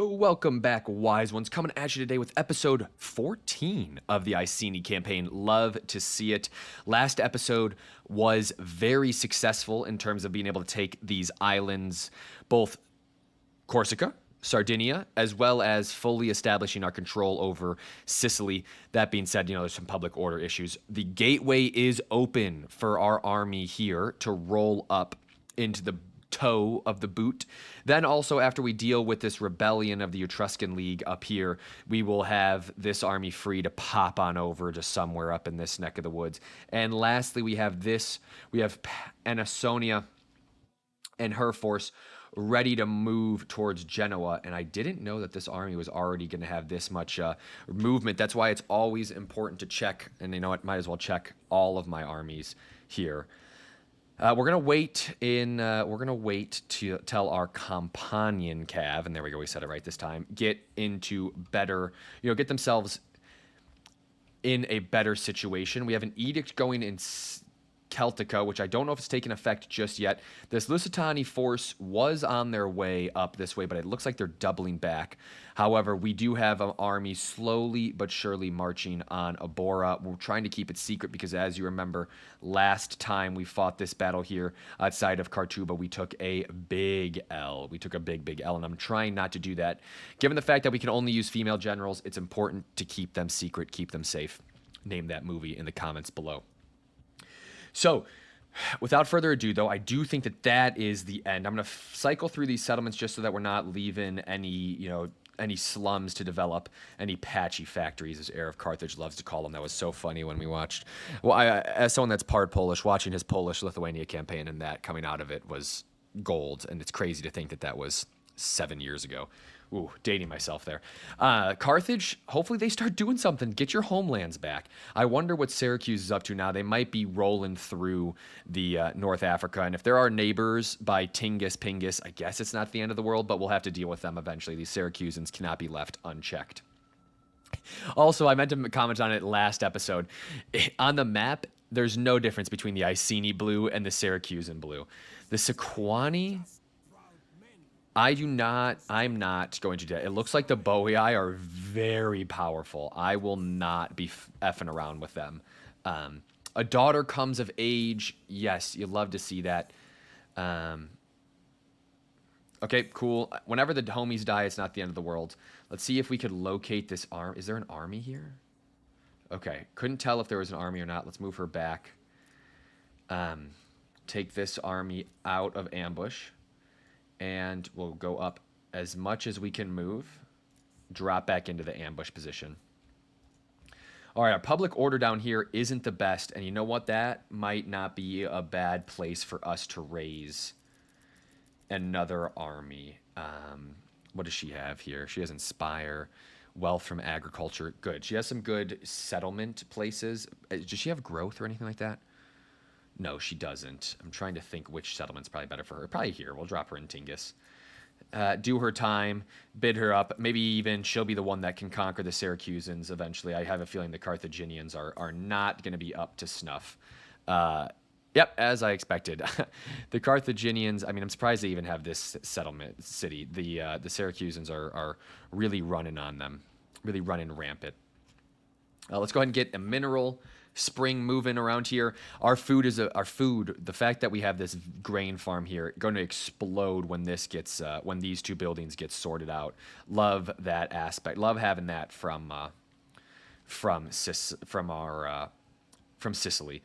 Welcome back, wise ones. Coming at you today with episode 14 of the Iceni campaign. Love to see it. Last episode was very successful in terms of being able to take these islands, both Corsica, Sardinia, as well as fully establishing our control over Sicily. That being said, there's some public order issues. The gateway is open for our army here to roll up into the toe of the boot. Then also, after we deal with this rebellion of the Etruscan League up here, we will have this army free to pop on over to somewhere up in this neck of the woods. And lastly, we have Anasonia and her force ready to move towards Genoa. And I didn't know that this army was already going to have this much movement. That's why it's always important to check, and might as well check all of my armies here. We're gonna wait to tell our companion Cav, and there we go, we said it right this time, get into better, get themselves in a better situation. We have an edict going in Celtica, which I don't know if it's taken effect just yet. This Lusitani force was on their way up this way, but it looks like they're doubling back. However, we do have an army slowly but surely marching on Abora. We're trying to keep it secret because, as you remember, last time we fought this battle here outside of Kartuba, we took a big L. We took a big L, and I'm trying not to do that. Given the fact that we can only use female generals, it's important to keep them secret, keep them safe. Name that movie in the comments below. So, without further ado, though, I do think that is the end. I'm going to cycle through these settlements just so that we're not leaving any slums to develop, any patchy factories, as Heir of Carthage loves to call them. That was so funny when we watched. Well, as someone that's part Polish, watching his Polish-Lithuania campaign and that coming out of it was gold, and it's crazy to think that was 7 years ago. Ooh, dating myself there. Carthage, hopefully they start doing something. Get your homelands back. I wonder what Syracuse is up to now. They might be rolling through the North Africa. And if there are neighbors by Tingis, Pingus, I guess it's not the end of the world, but we'll have to deal with them eventually. These Syracusans cannot be left unchecked. Also, I meant to comment on it last episode. On the map, there's no difference between the Iceni blue and the Syracusan blue. The Sequani, I'm not going to do that. It looks like the Boii are very powerful. I will not be effing around with them. A daughter comes of age. Yes, you'd love to see that. Okay, cool. Whenever the homies die, it's not the end of the world. Let's see if we could locate this arm. Is there an army here? Okay, couldn't tell if there was an army or not. Let's move her back. Take this army out of ambush. And we'll go up as much as we can move, drop back into the ambush position. All right, our public order down here isn't the best, and you know what? That might not be a bad place for us to raise another army. What does she have here? She has Inspire, Wealth from Agriculture. Good. She has some good settlement places. Does she have growth or anything like that? No, she doesn't. I'm trying to think which settlement's probably better for her. Probably here. We'll drop her in Tingis. Do her time, bid her up. Maybe even she'll be the one that can conquer the Syracusans eventually. I have a feeling the Carthaginians are not going to be up to snuff. Yep, as I expected. The Carthaginians, I mean, I'm surprised they even have this settlement city. The Syracusans are really running on them, really running rampant. Let's go ahead and get a mineral spring moving around here. Our food, the fact that we have this grain farm here, going to explode when this gets when these two buildings get sorted out. Love that aspect. Love having that from Sicily.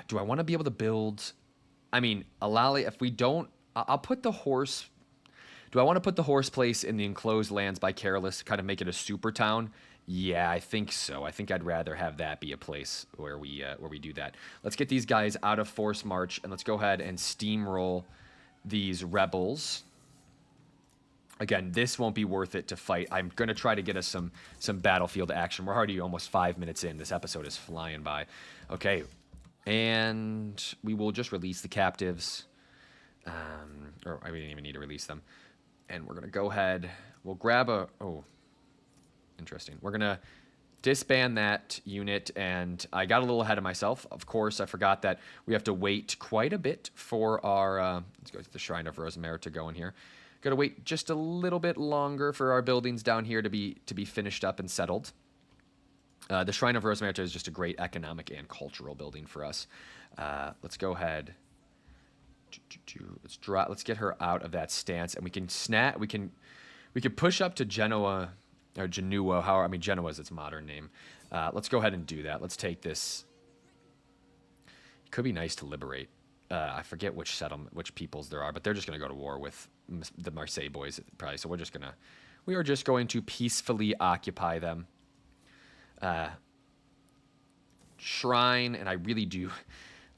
Do I want to be able to build? I mean, Alali, if we don't, I'll put the horse. Do I want to put the horse place in the enclosed lands by Carolus, kind of make it a super town? Yeah, I think so. I think I'd rather have that be a place where we do that. Let's get these guys out of force march, and let's go ahead and steamroll these rebels. Again, this won't be worth it to fight. I'm going to try to get us some battlefield action. We're already almost 5 minutes in. This episode is flying by. Okay, and we will just release the captives. Or we didn't even need to release them. And we're going to go ahead. We'll grab a... Oh, interesting. We're going to disband that unit, and I got a little ahead of myself. Of course, I forgot that we have to wait quite a bit for our... let's go to the Shrine of Rosemary to go in here. Got to wait just a little bit longer for our buildings down here to be finished up and settled. The Shrine of Rosemerta is just a great economic and cultural building for us. Let's go ahead. Let's get her out of that stance, and we can push up to Genoa or Genua. Genoa is its modern name. Let's go ahead and do that. Let's take this. It could be nice to liberate. I forget which peoples there are, but they're just going to go to war with the Marseille boys probably. So we are just going to peacefully occupy them. Shrine, and I really do.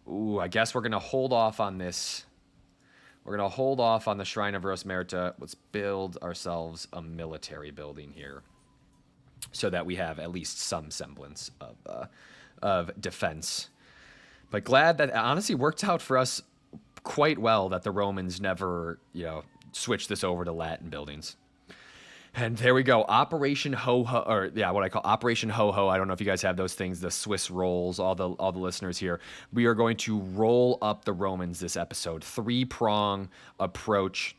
Ooh, I guess we're going to hold off on this. We're going to hold off on the Shrine of Rosemerta. Let's build ourselves a military building here so that we have at least some semblance of defense. But glad that it honestly worked out for us quite well that the Romans never, switched this over to Latin buildings. And there we go. Operation Ho-Ho, or what I call Operation Ho-Ho. I don't know if you guys have those things, the Swiss rolls, all the listeners here. We are going to roll up the Romans this episode. 3-prong approach.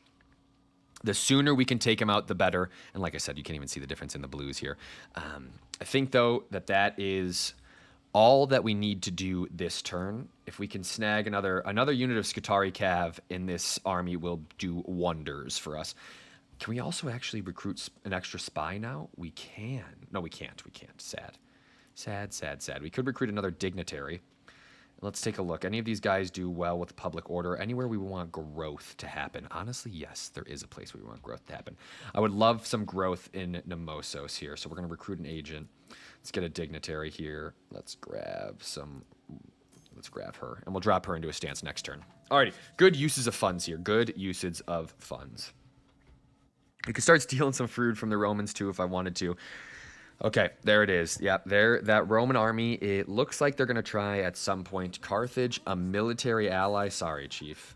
The sooner we can take them out, the better. And like I said, you can't even see the difference in the blues here. I think, though, that is all that we need to do this turn. If we can snag another unit of Scutari Cav in this army, will do wonders for us. Can we also actually recruit an extra spy now? We can. No, we can't. Sad. We could recruit another dignitary. Let's take a look. Any of these guys do well with public order? Anywhere we want growth to happen? Honestly, yes, there is a place where we want growth to happen. I would love some growth in Nemosos here. So we're going to recruit an agent. Let's get a dignitary here. Let's grab her. And we'll drop her into a stance next turn. Alrighty. Good uses of funds here. Good usage of funds. We could start stealing some fruit from the Romans, too, if I wanted to. Okay, there it is. Yep, that Roman army, it looks like they're going to try at some point. Carthage, a military ally. Sorry, chief.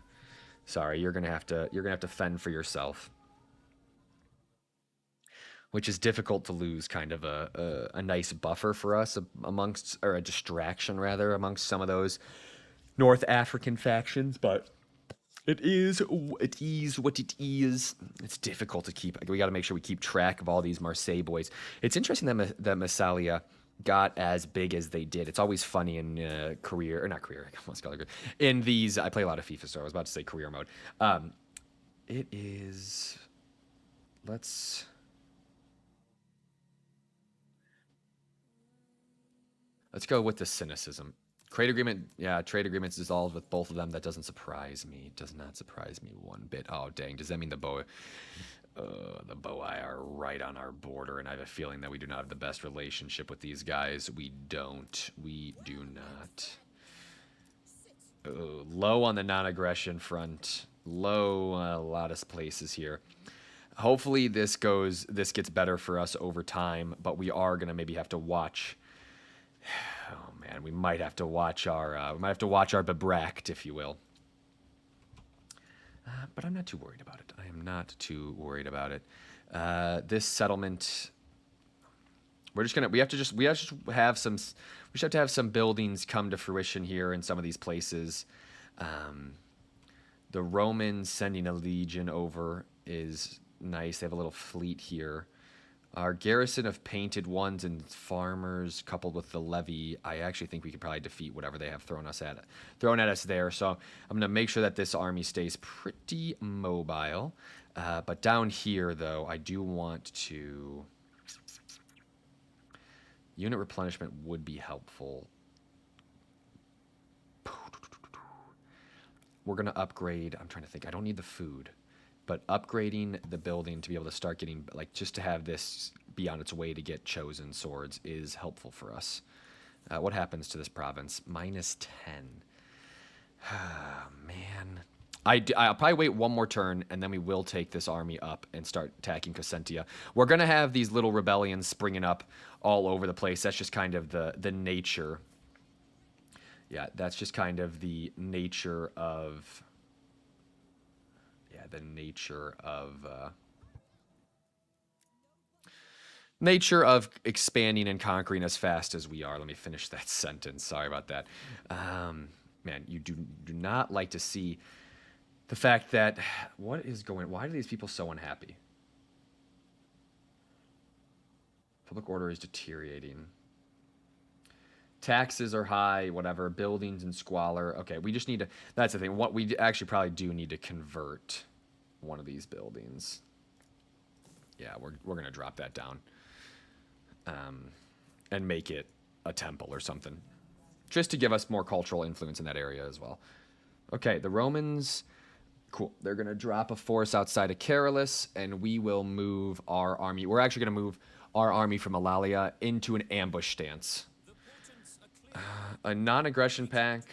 Sorry, you're going to have to fend for yourself. Which is difficult to lose, kind of a nice buffer for us or a distraction, rather, amongst some of those North African factions, but it is what it is. It's difficult to keep. We got to make sure we keep track of all these Marseille boys. It's interesting that Massalia got as big as they did. It's always funny in in these. I play a lot of FIFA, so I was about to say career mode. It is. Let's go with the cynicism. Trade agreements dissolved with both of them. That doesn't surprise me. Does not surprise me one bit. Oh, dang. Does that mean the Boii are right on our border, and I have a feeling that we do not have the best relationship with these guys. We don't. We do not. Low on the non-aggression front. Low a lot of places here. Hopefully this gets better for us over time, but we are going to maybe have to watch. Oh man, we might have to watch our Bebracht, if you will. But I'm not too worried about it. I am not too worried about it. This settlement, we have to have some buildings come to fruition here in some of these places. The Romans sending a legion over is nice. They have a little fleet here. Our garrison of painted ones and farmers, coupled with the levy, I actually think we could probably defeat whatever they have thrown at us there. So I'm going to make sure that this army stays pretty mobile. But down here, though, I do want to. Unit replenishment would be helpful. We're going to upgrade. I'm trying to think. I don't need the food. But upgrading the building to be able to start getting, just to have this be on its way to get chosen swords is helpful for us. What happens to this province? -10. Man. I'll probably wait one more turn, and then we will take this army up and start attacking Cosentia. We're going to have these little rebellions springing up all over the place. That's just kind of the nature. Yeah, that's just kind of the nature of... nature of expanding and conquering as fast as we are. Let me finish that sentence. Sorry about that. Man, you do not like to see The fact that, what is going, why are these people so unhappy? Public order is deteriorating. Taxes are high, whatever. Buildings in squalor. Okay, we just need to, that's the thing. What we actually probably do need to convert one of these buildings. Yeah, we're going to drop that down. And make it a temple or something. Just to give us more cultural influence in that area as well. Okay, the Romans, cool. They're going to drop a force outside of Carolus, and we will move our army. We're actually going to move our army from Eulalia into an ambush stance. A non-aggression pact.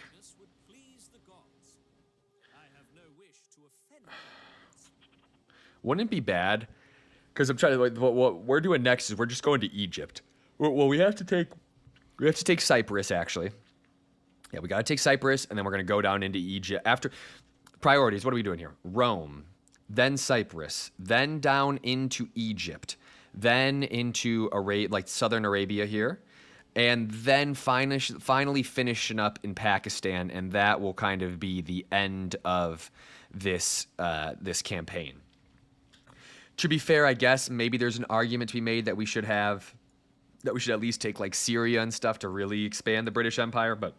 Wouldn't it be bad? Because I'm trying to, like, what we're doing next is we're just going to Egypt. Well, we have to take Cyprus, actually. Yeah, we got to take Cyprus, and then we're going to go down into Egypt. After priorities, what are we doing here? Rome, then Cyprus, then down into Egypt, then into southern Arabia here, and then finally finishing up in Pakistan, and that will kind of be the end of this this campaign. To be fair, I guess maybe there's an argument to be made that we should at least take like Syria and stuff to really expand the British Empire, but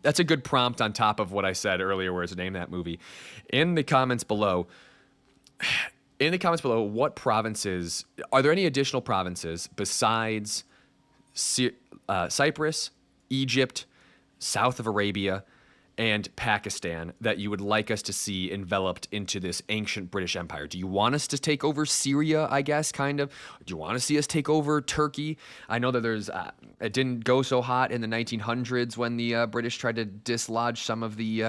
that's a good prompt on top of what I said earlier, where it's the name of that movie. In the comments below, what provinces, are there any additional provinces besides Cyprus, Egypt, south of Arabia, and Pakistan that you would like us to see enveloped into this ancient British Empire? Do you want us to take over Syria, I guess, kind of? Do you want to see us take over Turkey? I know that there's, it didn't go so hot in the 1900s when the British tried to dislodge some of the,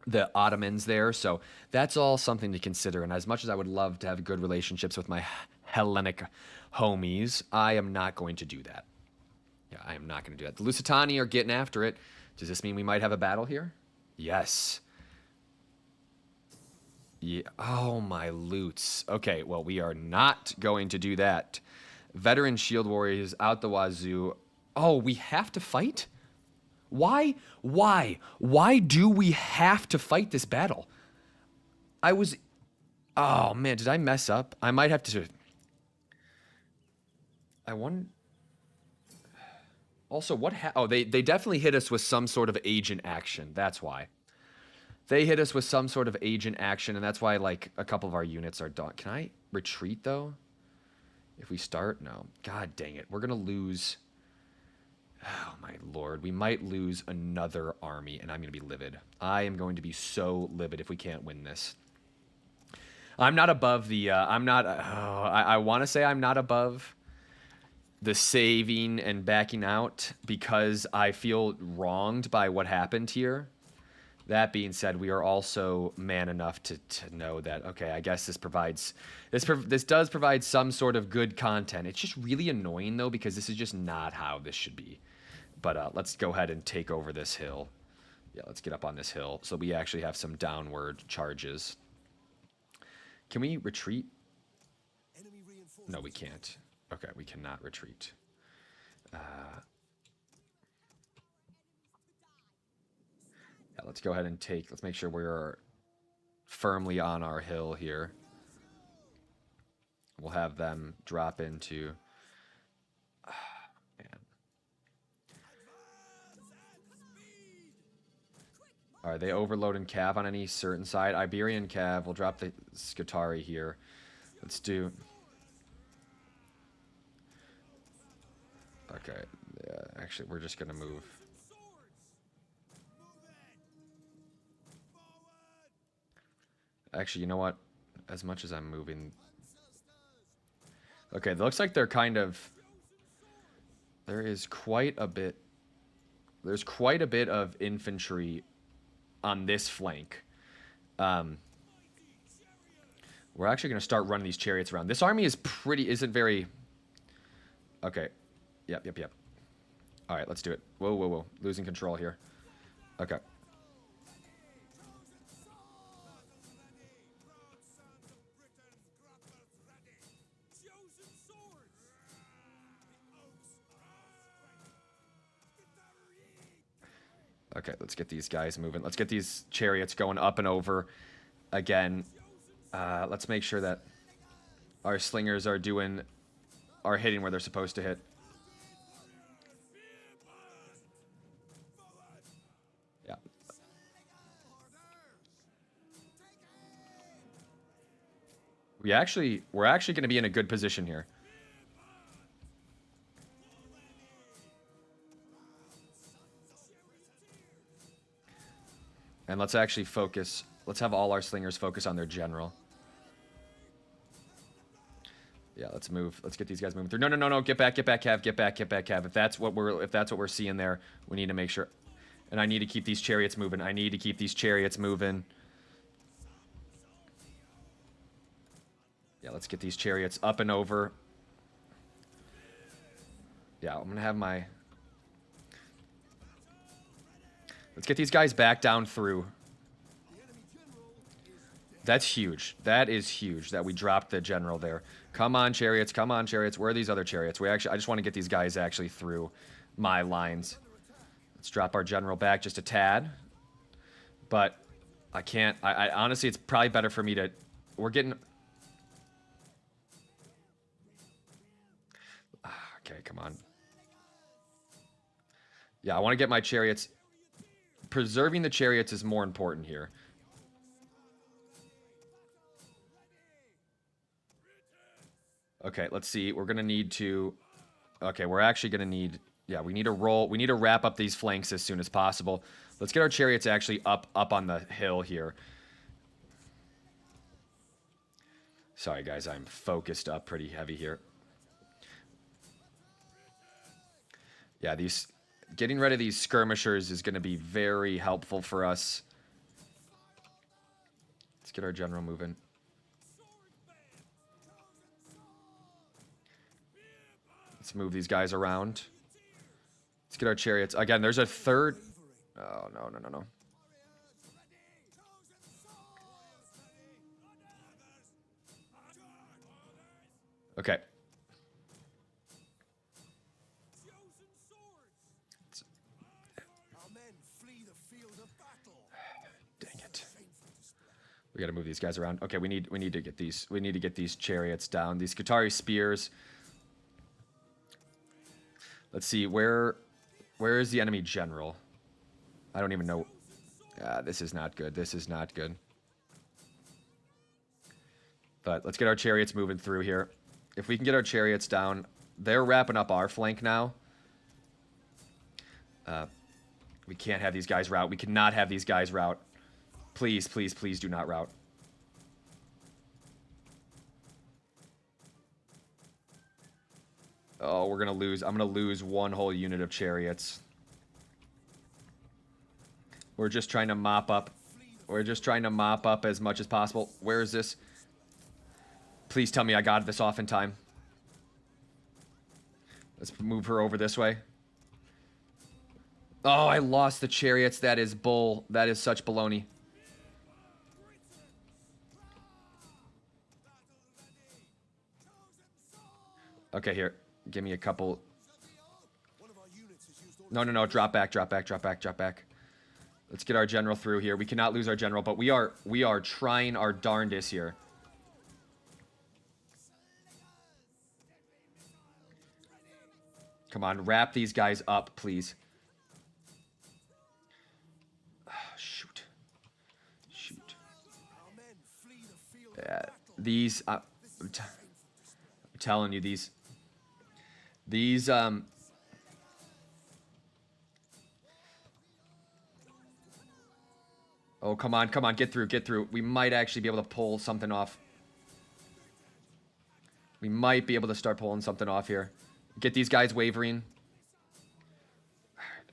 the Ottomans there. So that's all something to consider. And as much as I would love to have good relationships with my Hellenic homies, I am not going to do that. Yeah, I am not going to do that. The Lusitani are getting after it. Does this mean we might have a battle here? Yes. Yeah. Oh, my loots. Okay, well, we are not going to do that. Veteran shield warriors out the wazoo. Oh, we have to fight? Why? Why do we have to fight this battle? Oh, man, did I mess up? I might have to... I wonder... Also, they definitely hit us with some sort of agent action. That's why. They hit us with some sort of agent action, and that's why, like, a couple of our units are done. Can I retreat, though? If we start? No. God dang it. We're going to lose... Oh, my lord. We might lose another army, and I'm going to be livid. I am going to be so livid if we can't win this. I'm not above the... I want to say I'm not above... the saving and backing out because I feel wronged by what happened here. That being said, we are also man enough to know that, okay, I guess this does provide some sort of good content. It's just really annoying, though, because this is just not how this should be. But let's go ahead and take over this hill. Yeah, let's get up on this hill so we actually have some downward charges. Can we retreat? No, we can't. Okay, we cannot retreat. Yeah, let's go ahead and let's make sure we're firmly on our hill here. We'll have them drop into... man. Are they overloading cav on any certain side? Iberian cav, we'll drop the Scutari here. Let's do... Okay, yeah, actually, we're just going to move. Actually, you know what? As much as I'm moving... Okay, it looks like they're kind of... There's quite a bit of infantry on this flank. We're actually going to start running these chariots around. This army isn't very... Okay. Yep. All right, let's do it. Whoa. Losing control here. Okay. Okay, let's get these guys moving. Let's get these chariots going up and over again. Let's make sure that our slingers are hitting where they're supposed to hit. Yeah. We're actually going to be in a good position here. And let's actually focus. Let's have all our slingers focus on their general. Yeah, let's move. Let's get these guys moving through. No, no, no, no. Get back, Cav. Get back, Cav. If that's what we're seeing there, we need to make sure. And I need to keep these chariots moving. Yeah, let's get these chariots up and over. Yeah, I'm gonna have my. Let's get these guys back down through. That's huge. That is huge that we dropped the general there. Come on, chariots. Come on, chariots. Where are these other chariots? I just want to get these guys actually through my lines. Let's drop our general back just a tad. But I can't. I honestly, it's probably better for me to. We're getting. Okay, come on. Yeah, I want to get my chariots. Preserving the chariots is more important here. Okay, let's see. We're going to need to... Okay, we're actually going to need... Yeah, we need to roll. We need to wrap up these flanks as soon as possible. Let's get our chariots actually up on the hill here. Sorry, guys. I'm focused up pretty heavy here. Yeah, these... Getting rid of these skirmishers is going to be very helpful for us. Let's get our general moving. Let's move these guys around. Let's get our chariots. Again, there's a third... Oh, no, no, no, no. Okay. Dang it. We got to move these guys around. Okay, we need to get these chariots down. These Qatari spears. Let's see, where is the enemy general? I don't even know. This is not good. This is not good. But let's get our chariots moving through here. If we can get our chariots down, they're wrapping up our flank now. We can't have these guys route. We cannot have these guys route. Please, please, please do not route. Oh, we're going to lose. I'm going to lose one whole unit of chariots. We're just trying to mop up. We're just trying to mop up as much as possible. Where is this? Please tell me I got this off in time. Let's move her over this way. Oh, I lost the chariots. That is bull. That is such baloney. Okay, here. Give me a couple. No, no, no. Drop back, drop back, drop back, drop back. Let's get our general through here. We cannot lose our general, but we are trying our darndest here. Come on, wrap these guys up, please. Shoot. Shoot. Yeah, these... I'm telling you, these... Oh, come on, come on, get through, get through. We might actually be able to pull something off. We might be able to start pulling something off here. Get these guys wavering.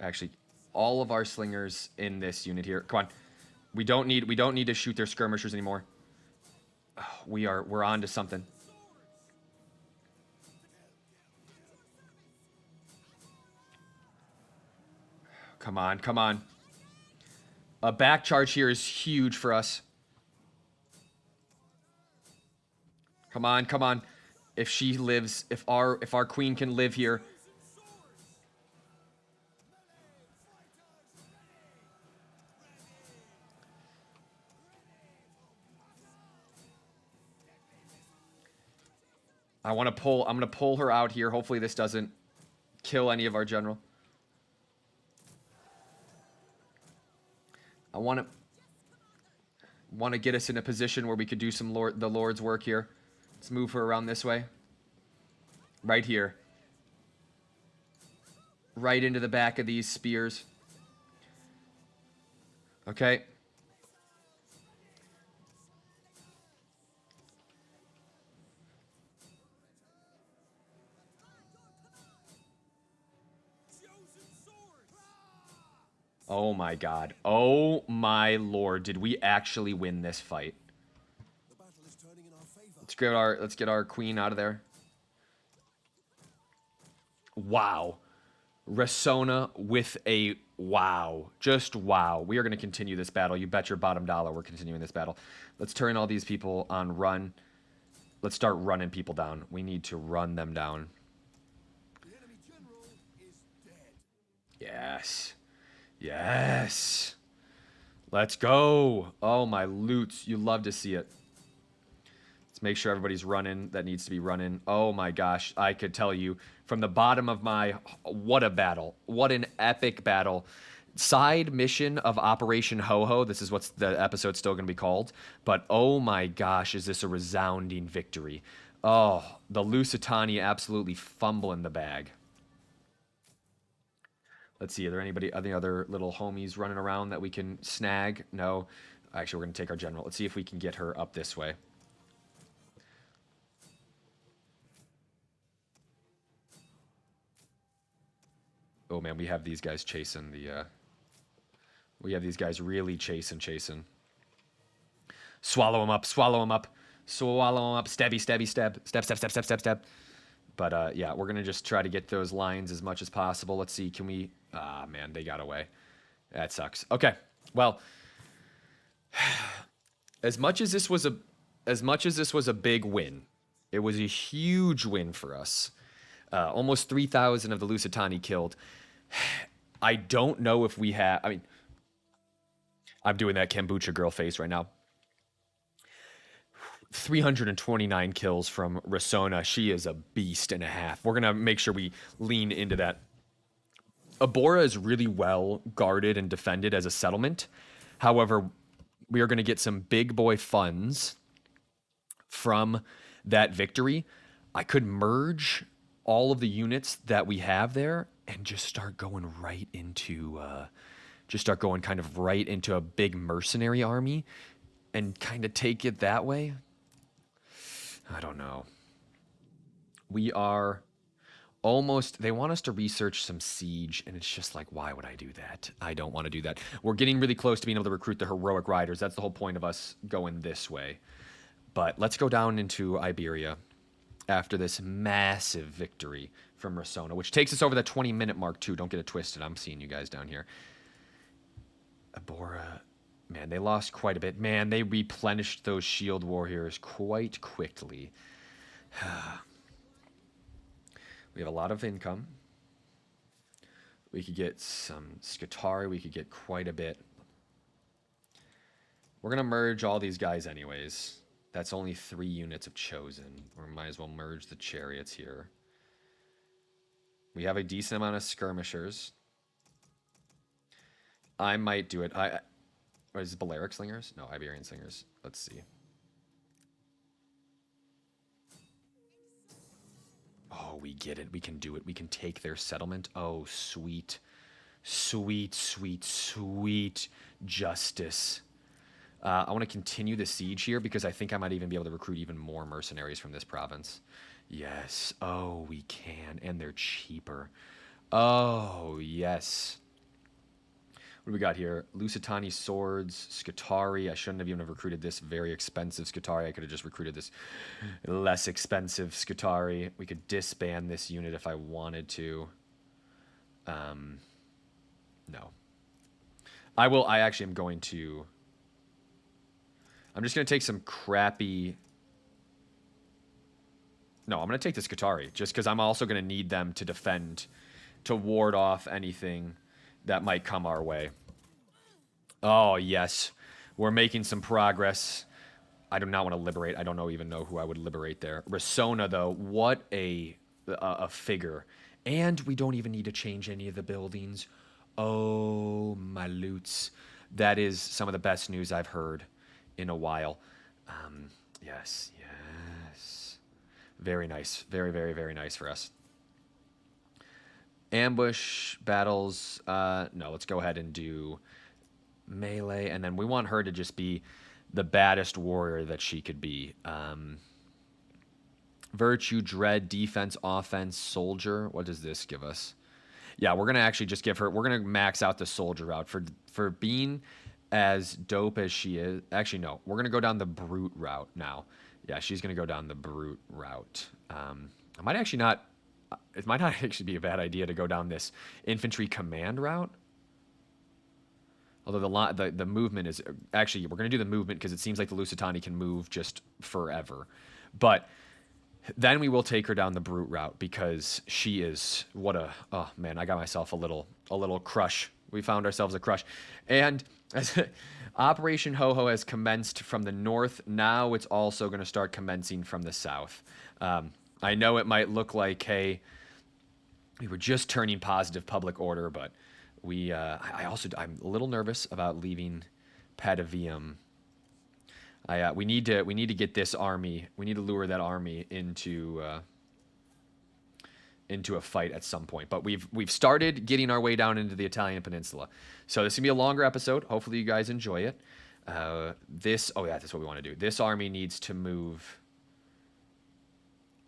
Actually, all of our slingers in this unit here. Come on. We don't need to shoot their skirmishers anymore. Oh, we're on to something. Come on, come on. A back charge here is huge for us. Come on, come on. If she lives, if our queen can live here. I want to pull. I'm going to pull her out here. Hopefully this doesn't kill any of our general. I want to get us in a position where we could do some the Lord's work here. Let's move her around this way. Right here. Right into the back of these spears. Okay. Oh my god. Oh my lord. Did we actually win this fight? Let's get our queen out of there. Wow. Rasona with a wow. Just wow. We are going to continue this battle. You bet your bottom dollar we're continuing this battle. Let's turn all these people on run. Let's start running people down. We need to run them down. Yes. Yes. Let's go. Oh, my loots. You love to see it. Let's make sure everybody's running that needs to be running. Oh my gosh. I could tell you from the bottom of my... What a battle. What an epic battle. Side mission of Operation Ho-Ho. This is what the episode's still going to be called. But oh my gosh, is this a resounding victory. Oh, the Lusitani absolutely fumbling the bag. Let's see, are there any other little homies running around that we can snag? No. Actually, we're going to take our general. Let's see if we can get her up this way. Oh man, we have these guys chasing the... We have these guys really chasing. Swallow them up, swallow them up. Swallow them up, stabby, stabby, stab. Stab. But yeah, we're going to just try to get those lines as much as possible. Let's see, can we... Ah, man, they got away. That sucks. Okay, well... As much as this was a big win, it was a huge win for us. Almost 3,000 of the Lusitani killed. I don't know if we have... I mean, I'm doing that kombucha girl face right now. 329 kills from Rasona. She is a beast and a half. We're going to make sure we lean into that. Abora is really well guarded and defended as a settlement. However, we are going to get some big boy funds from that victory. I could merge all of the units that we have there and just start going right into... kind of right into a big mercenary army and kind of take it that way. I don't know. We are almost... They want us to research some siege, and it's just like, why would I do that? I don't want to do that. We're getting really close to being able to recruit the heroic riders. That's the whole point of us going this way. But let's go down into Iberia after this massive victory from Rasona, which takes us over the 20-minute mark, too. Don't get it twisted. I'm seeing you guys down here. Abora, man, they lost quite a bit. Man, they replenished those shield warriors quite quickly. We have a lot of income. We could get some Scutari. We could get quite a bit. We're going to merge all these guys anyways. That's only 3 units of Chosen. We might as well merge the chariots here. We have a decent amount of skirmishers. I might do it. Or is it Balearic Slingers? No, Iberian Slingers. Let's see. Oh, we get it. We can do it. We can take their settlement. Oh, sweet. Sweet, sweet, sweet justice. I want to continue the siege here because I think I might even be able to recruit even more mercenaries from this province. Yes. Oh, we can. And they're cheaper. Oh, yes. What do we got here? Lusitani swords, Scutari. I shouldn't have even recruited this very expensive Scutari. I could have just recruited this less expensive Scutari. We could disband this unit if I wanted to. No. I actually am going to... I'm just going to take some crappy... No, I'm going to take the Scutari, just because I'm also going to need them to defend, to ward off anything that might come our way. Oh, yes. We're making some progress. I do not want to liberate. I don't even know who I would liberate there. Risona, though, what a figure. And we don't even need to change any of the buildings. Oh, my loots. That is some of the best news I've heard in a while. Yes, yes. Very nice. Very, very, very nice for us. Ambush battles. No, let's go ahead and do melee. And then we want her to just be the baddest warrior that she could be. Virtue, dread, defense, offense, soldier. What does this give us? Yeah, we're going to actually just give her... We're going to max out the soldier route. For being as dope as she is... Actually, no. We're going to go down the brute route now. Yeah, she's going to go down the brute route. I might actually not... It might not actually be a bad idea to go down this infantry command route. Although the movement is... Actually, we're going to do the movement because it seems like the Lusitani can move just forever. But... Then we will take her down the brute route because she is oh man, I got myself a little crush. We found ourselves a crush. And as Operation Ho-Ho has commenced from the north, now it's also going to start commencing from the south. I know it might look like, hey, we were just turning positive public order, but I'm a little nervous about leaving Patavium. We need to get this army. We need to lure that army into a fight at some point. But we've started getting our way down into the Italian peninsula. So this is gonna be a longer episode. Hopefully you guys enjoy it. That's what we want to do. This army needs to move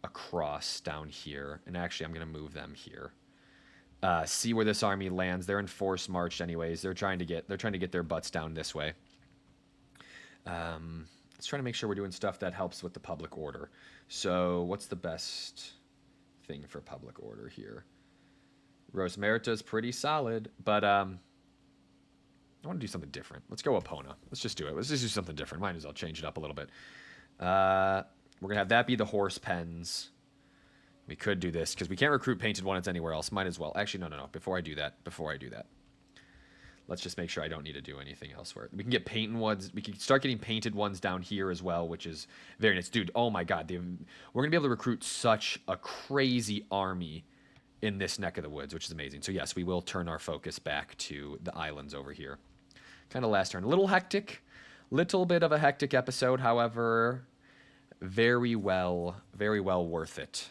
across down here, and actually I'm gonna move them here. See where this army lands. They're in forced march anyways. They're trying to get their butts down this way. Let's try to make sure we're doing stuff that helps with the public order. So what's the best thing for public order here? Rosmerta is pretty solid, but I want to do something different. Let's go Epona. Let's just do it. Let's just do something different. Might as well change it up a little bit. We're going to have that be the horse pens. We could do this because we can't recruit painted ones anywhere else. Might as well. Actually, no. Before I do that. Let's just make sure I don't need to do anything elsewhere. We can get painted ones. We can start getting painted ones down here as well, which is very nice. Dude, oh my god. We're going to be able to recruit such a crazy army in this neck of the woods, which is amazing. So yes, we will turn our focus back to the islands over here. Kind of last turn. A little hectic. Little bit of a hectic episode, however, very well worth it.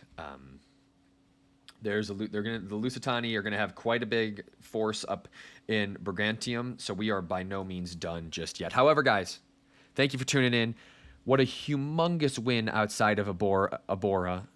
The Lusitani are going to have quite a big force up in Brigantium, so we are by no means done just yet. However, guys, thank you for tuning in. What a humongous win outside of Abora.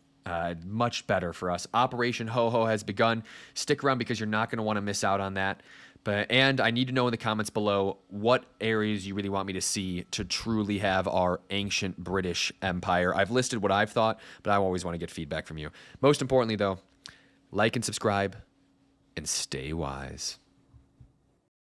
Much better for us. Operation Ho-Ho has begun. Stick around because you're not going to want to miss out on that. And I need to know in the comments below what areas you really want me to see to truly have our ancient British Empire. I've listed what I've thought, but I always want to get feedback from you. Most importantly, though, like and subscribe, and stay wise.